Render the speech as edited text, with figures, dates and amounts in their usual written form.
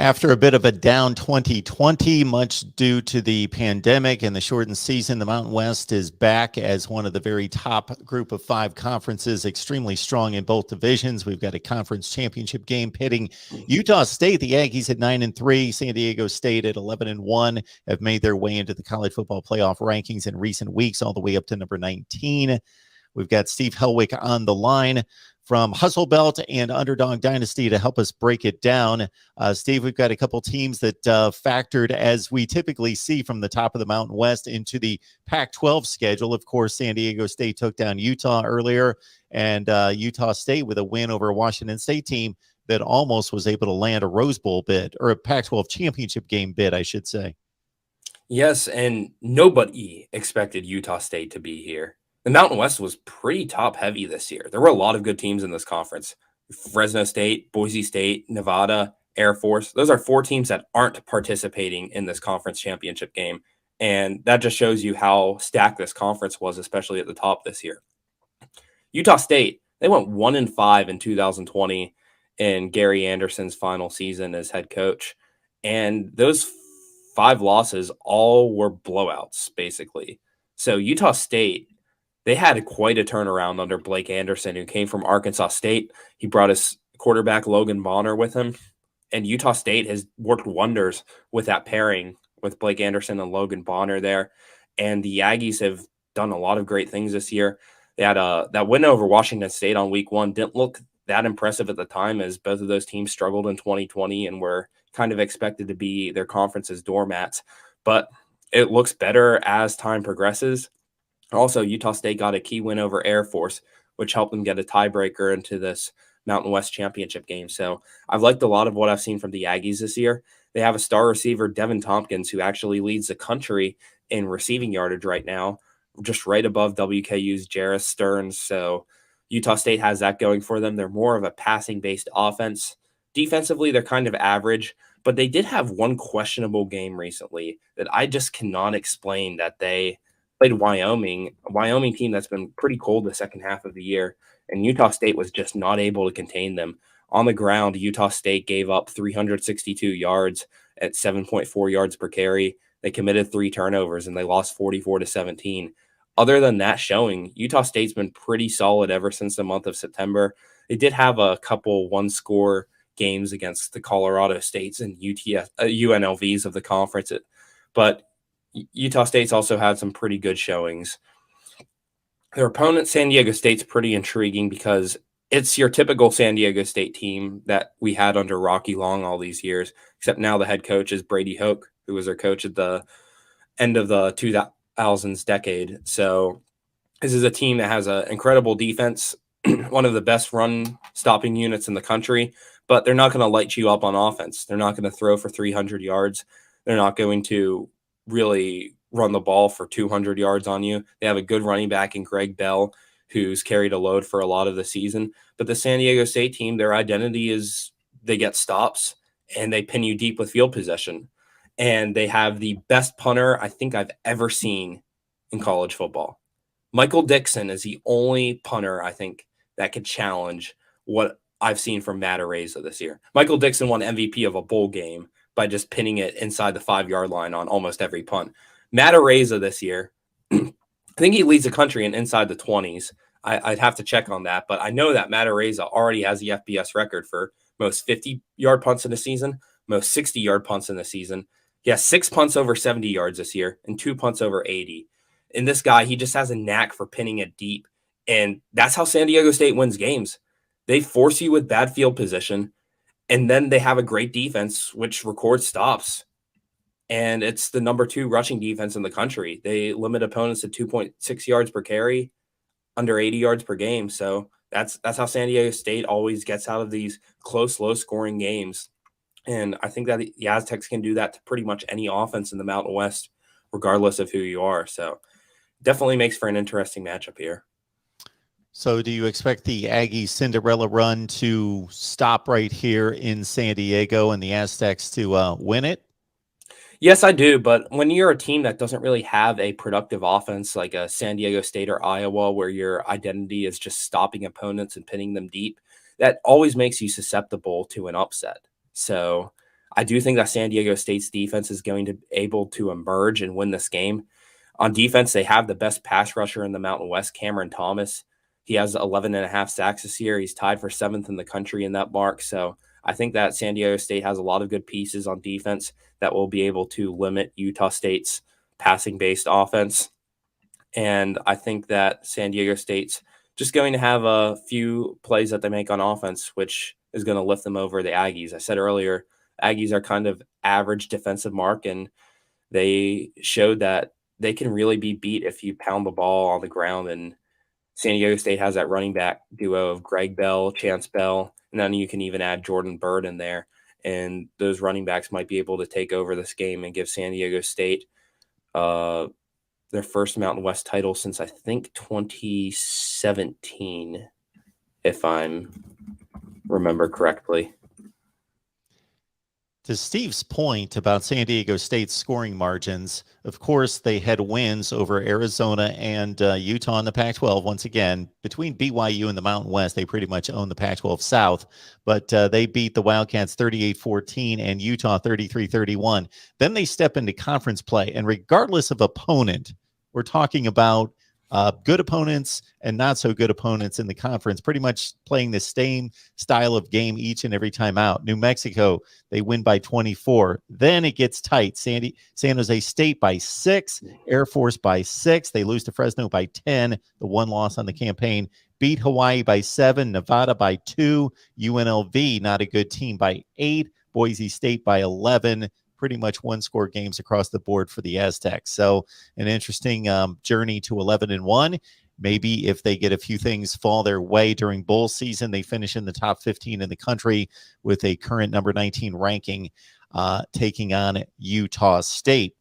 After a bit of a down 2020, much due to the pandemic and the shortened season, the Mountain West is back as one of the very top group of 5 conferences, extremely strong in both divisions. We've got a conference championship game pitting Utah State. The Aggies at 9-3, San Diego State at 11-1 have made their way into the college football playoff rankings in recent weeks, all the way up to number 19. We've got Steve Helwick on the line from Hustle Belt and Underdog Dynasty to help us break it down. Steve, we've got a couple teams that factored, as we typically see from the top of the Mountain West, into the Pac-12 schedule. Of course, San Diego State took down Utah earlier, and Utah State with a win over a Washington State team that almost was able to land a Rose Bowl bid, or a Pac-12 championship game bid, I should say. Yes, and nobody expected Utah State to be here. The Mountain West was pretty top-heavy this year. There were a lot of good teams in this conference. Fresno State, Boise State, Nevada, Air Force. Those are 4 teams that aren't participating in this conference championship game. And that just shows you how stacked this conference was, especially at the top this year. Utah State, they went 1-5 in 2020 in Gary Anderson's final season as head coach. And those 5 losses all were blowouts, basically. So Utah State, they had quite a turnaround under Blake Anderson, who came from Arkansas State. He brought his quarterback, Logan Bonner, with him. And Utah State has worked wonders with that pairing with Blake Anderson and Logan Bonner there. And the Aggies have done a lot of great things this year. They had that win over Washington State on week 1 didn't look that impressive at the time, as both of those teams struggled in 2020 and were kind of expected to be their conference's doormats. But it looks better as time progresses. Also, Utah State got a key win over Air Force, which helped them get a tiebreaker into this Mountain West championship game. So I've liked a lot of what I've seen from the Aggies this year. They have a star receiver, Devin Tompkins, who actually leads the country in receiving yardage right now, just right above WKU's Jarris Stearns. So Utah State has that going for them. They're more of a passing-based offense. Defensively, they're kind of average, but they did have one questionable game recently that I just cannot explain, that they played Wyoming, a Wyoming team that's been pretty cold the second half of the year, and Utah State was just not able to contain them. On the ground, Utah State gave up 362 yards at 7.4 yards per carry. They committed 3 turnovers, and they lost 44-17. Other than that showing, Utah State's been pretty solid ever since the month of September. They did have a couple one-score games against the Colorado States and UNLVs of the conference, but Utah State's also had some pretty good showings. Their opponent, San Diego State's pretty intriguing because it's your typical San Diego State team that we had under Rocky Long all these years, except now the head coach is Brady Hoke, who was their coach at the end of the 2000s decade. So this is a team that has an incredible defense, one of the best run-stopping units in the country, but they're not going to light you up on offense. They're not going to throw for 300 yards. They're not going to really run the ball for 200 yards on you. They have a good running back in Greg Bell, who's carried a load for a lot of the season. But the San Diego State team, their identity is they get stops and they pin you deep with field possession. And they have the best punter I think I've ever seen in college football. Michael Dixon is the only punter I think that could challenge what I've seen from Matt Araiza this year. Michael Dixon won MVP of a bowl game by just pinning it inside the 5-yard line on almost every punt. Matt Araiza this year, I think he leads the country in inside the 20s. I'd have to check on that, but I know that Matt Araiza already has the FBS record for most 50-yard punts in the season, most 60-yard punts in the season. He has 6 punts over 70 yards this year and 2 punts over 80. And this guy, he just has a knack for pinning it deep. And that's how San Diego State wins games. They force you with bad field position, and then they have a great defense, which records stops. And it's the number 2 rushing defense in the country. They limit opponents to 2.6 yards per carry, under 80 yards per game. So that's how San Diego State always gets out of these close, low-scoring games. And I think that the Aztecs can do that to pretty much any offense in the Mountain West, regardless of who you are. So definitely makes for an interesting matchup here. So do you expect the Aggies Cinderella run to stop right here in San Diego and the Aztecs to win it? Yes, I do. But when you're a team that doesn't really have a productive offense like a San Diego State or Iowa, where your identity is just stopping opponents and pinning them deep, that always makes you susceptible to an upset. So I do think that San Diego State's defense is going to be able to emerge and win this game. On defense, they have the best pass rusher in the Mountain West, Cameron Thomas. He has 11 and a half sacks this year. He's tied for 7th in the country in that mark. So I think that San Diego State has a lot of good pieces on defense that will be able to limit Utah State's passing-based offense. And I think that San Diego State's just going to have a few plays that they make on offense, which is going to lift them over the Aggies. I said earlier, Aggies are kind of average defensive mark, and they showed that they can really be beat if you pound the ball on the ground. And San Diego State has that running back duo of Greg Bell, Chance Bell, and then you can even add Jordan Byrd in there. And those running backs might be able to take over this game and give San Diego State their first Mountain West title since I think 2017, if I'm remember correctly. To Steve's point about San Diego State's scoring margins, of course, they had wins over Arizona and Utah in the Pac-12. Once again, between BYU and the Mountain West, they pretty much own the Pac-12 South, but they beat the Wildcats 38-14 and Utah 33-31. Then they step into conference play, and regardless of opponent, we're talking about good opponents and not so good opponents in the conference, pretty much playing the same style of game each and every time out. New Mexico, they win by 24. Then it gets tight. San Jose State by 6, Air Force by 6. They lose to Fresno by 10, the one loss on the campaign. Beat Hawaii by 7, Nevada by 2, UNLV, not a good team, by 8, Boise State by 11. Pretty much one-score games across the board for the Aztecs. So an interesting journey to 11-1. Maybe if they get a few things fall their way during bowl season, they finish in the top 15 in the country with a current number 19 ranking, taking on Utah State.